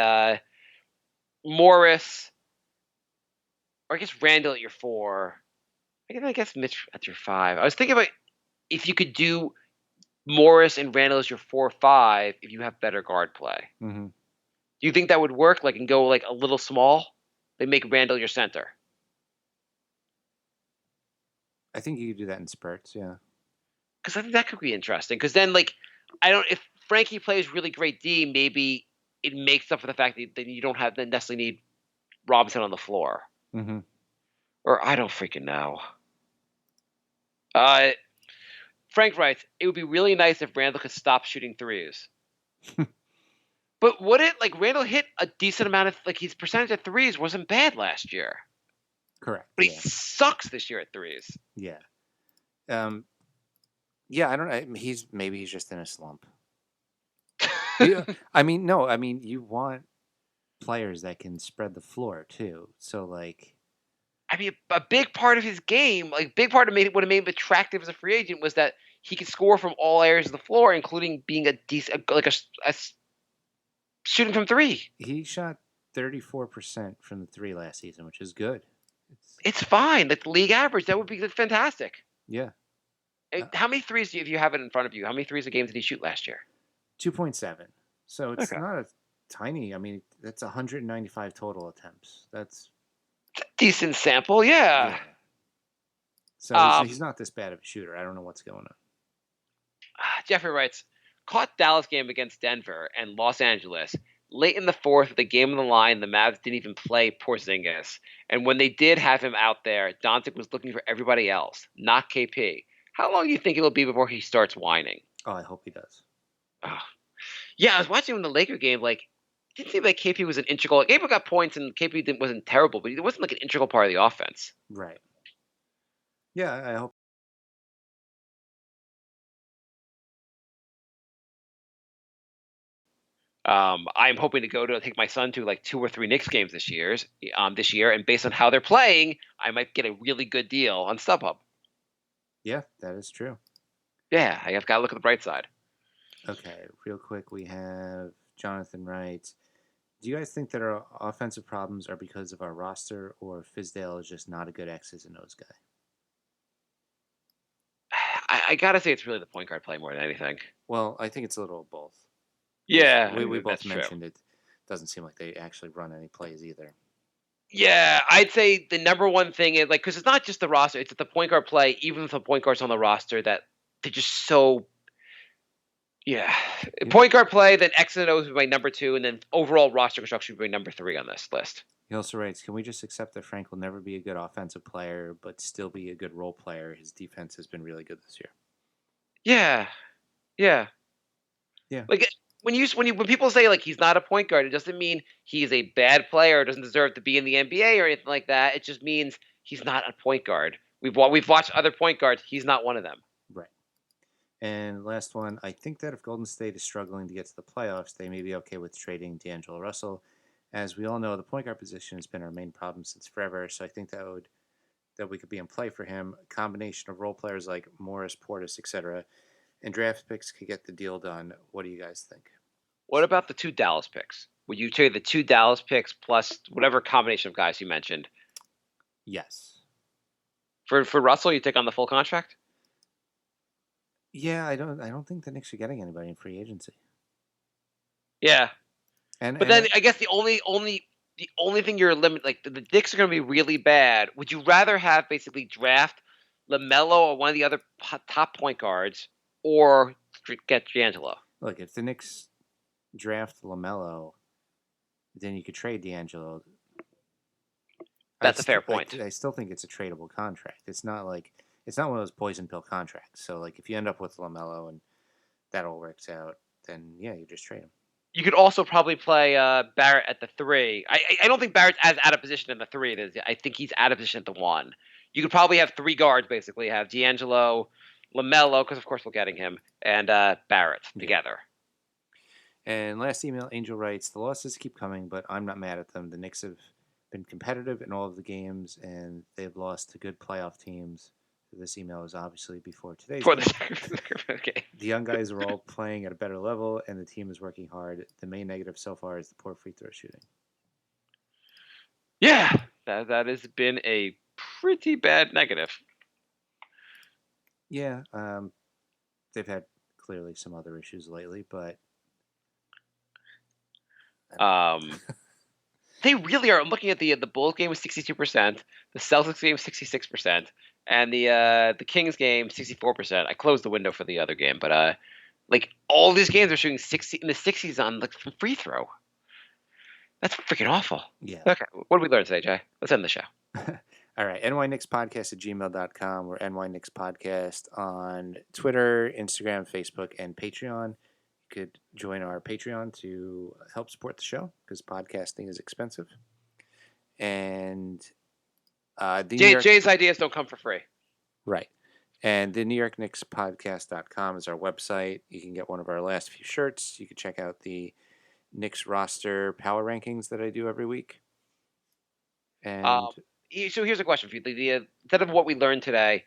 Morris, or I guess Randall at your 4. I guess Mitch at your 5. I was thinking about if you could do Morris and Randall as your 4-5 if you have better guard play. Mm-hmm. Do you think that would work? Like, and go like a little small? They make Randall your center. I think you could do that in spurts, yeah. Because I think that could be interesting. Because then, like, if Frankie plays really great D, maybe it makes up for the fact that you don't necessarily need Robinson on the floor. Mm-hmm. Or I don't freaking know. Frank writes, it would be really nice if Randall could stop shooting 3s. But Randall hit a decent amount of, like, his percentage of 3s wasn't bad last year. Correct. But he sucks this year at 3s. Yeah. Yeah, I don't know. Maybe he's just in a slump. I mean, no. I mean, you want players that can spread the floor too. So, like, I mean, a big part of his game, like, big part of what made him attractive as a free agent was that he could score from all areas of the floor, including being a decent, like a shooting from 3. He shot 34% from the 3 last season, which is good. It's fine. Like the league average, that would be fantastic. Yeah. How many 3s if you have it in front of you? How many 3s a game did he shoot last year? 2.7. So it's not a tiny. I mean, that's 195 total attempts. That's a decent sample, yeah. So he's not this bad of a shooter. I don't know what's going on. Jeffrey writes, caught Dallas game against Denver and Los Angeles. Late in the 4th, with the game on the line, the Mavs didn't even play Porzingis. And when they did have him out there, Doncic was looking for everybody else, not KP. How long do you think it'll be before he starts whining? Oh, I hope he does. Oh. Yeah, I was watching him in the Laker game. Like, it didn't seem like KP was an integral. KP got points, and KP wasn't terrible, but he wasn't like an integral part of the offense. Right. Yeah, I hope. I'm hoping to take my son to like 2 or 3 Knicks games this year, and based on how they're playing, I might get a really good deal on StubHub. Yeah, that is true. Yeah, I've got to look at the bright side. Okay, real quick, we have Jonathan writes, do you guys think that our offensive problems are because of our roster, or Fizdale is just not a good X's and O's guy? I gotta say it's really the point guard play more than anything. Well, I think it's a little of both. Yeah, We both that's mentioned true. it. Doesn't seem like they actually run any plays either. Yeah, I'd say the number one thing is because it's not just the roster; it's the point guard play. Even if the point guard's on the roster, that they're just so. Yeah, point guard play, then X and O's would be my number 2, and then overall roster construction would be my number 3 on this list. He also writes, can we just accept that Frank will never be a good offensive player, but still be a good role player? His defense has been really good this year. Yeah. Like when people say like he's not a point guard, it doesn't mean he's a bad player or doesn't deserve to be in the NBA or anything like that. It just means he's not a point guard. We've watched other point guards. He's not one of them. Right. And last one, I think that if Golden State is struggling to get to the playoffs, they may be okay with trading D'Angelo Russell. As we all know, the point guard position has been our main problem since forever, so I think that we could be in play for him. A combination of role players like Morris, Portis, etc., and draft picks could get the deal done. What do you guys think? What about the 2 Dallas picks? Would you trade the 2 Dallas picks plus whatever combination of guys you mentioned? Yes. For Russell, you take on the full contract? Yeah, I don't think the Knicks are getting anybody in free agency. Yeah. But then I guess the only thing you're limited, like the Knicks are going to be really bad. Would you rather have basically draft LaMelo or one of the other top point guards, or get D'Angelo? Look, if the Knicks draft LaMelo, then you could trade D'Angelo. That's a fair point. I still think it's a tradable contract. It's not one of those poison pill contracts. So like if you end up with LaMelo and that all works out, then yeah, you just trade him. You could also probably play Barrett at the 3. I don't think Barrett's as out of position in the 3. I think he's out of position at the 1. You could probably have 3 guards, basically. Have D'Angelo, LaMelo, because of course we're getting him, and Barrett together. And last email, Angel writes, the losses keep coming, but I'm not mad at them. The Knicks have been competitive in all of the games, and they've lost to good playoff teams. This email is obviously before today's game. Okay. The young guys are all playing at a better level, and the team is working hard. The main negative so far is the poor free throw shooting. Yeah, that has been a pretty bad negative. Yeah, they've had clearly some other issues lately, but they really are. I'm looking at the Bulls game was 62%, the Celtics game 66%, and the Kings game 64%. I closed the window for the other game, but like all these games are shooting 60 in the 60s on like free throw. That's freaking awful. Yeah. Okay, what did we learn today, Jay? Let's end the show. All right, nyknickspodcast@gmail.com. We're nyknickspodcast on Twitter, Instagram, Facebook, and Patreon. You could join our Patreon to help support the show because podcasting is expensive. And Jay's ideas don't come for free. Right. And the NewYorkKnicksPodcast.com is our website. You can get one of our last few shirts. You can check out the Knicks roster power rankings that I do every week. And so here's a question for you. Instead of what we learned today,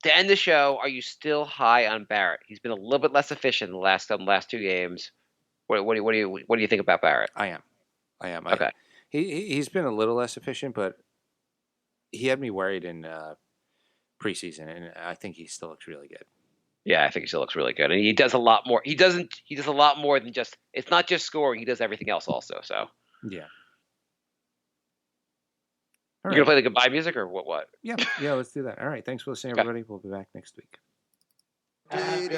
to end the show, are you still high on Barrett? He's been a little bit less efficient in the last 2 games. What do you think about Barrett? I am. Okay. He's been a little less efficient, but he had me worried in preseason, and I think he still looks really good. Yeah, I think he still looks really good, and he does a lot more. He does a lot more than just. It's not just scoring; he does everything else also. So yeah. You gonna play the goodbye music or what? Yeah, let's do that. All right, thanks for listening, everybody. We'll be back next week. My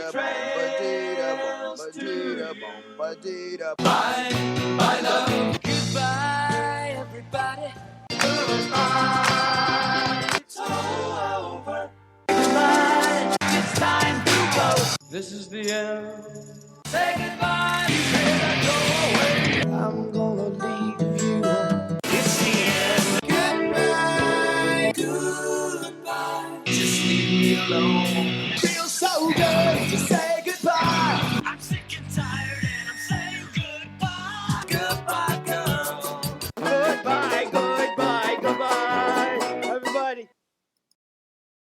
love. Goodbye, everybody. It's all over. Goodbye. It's time to go. This is the end. Say goodbye.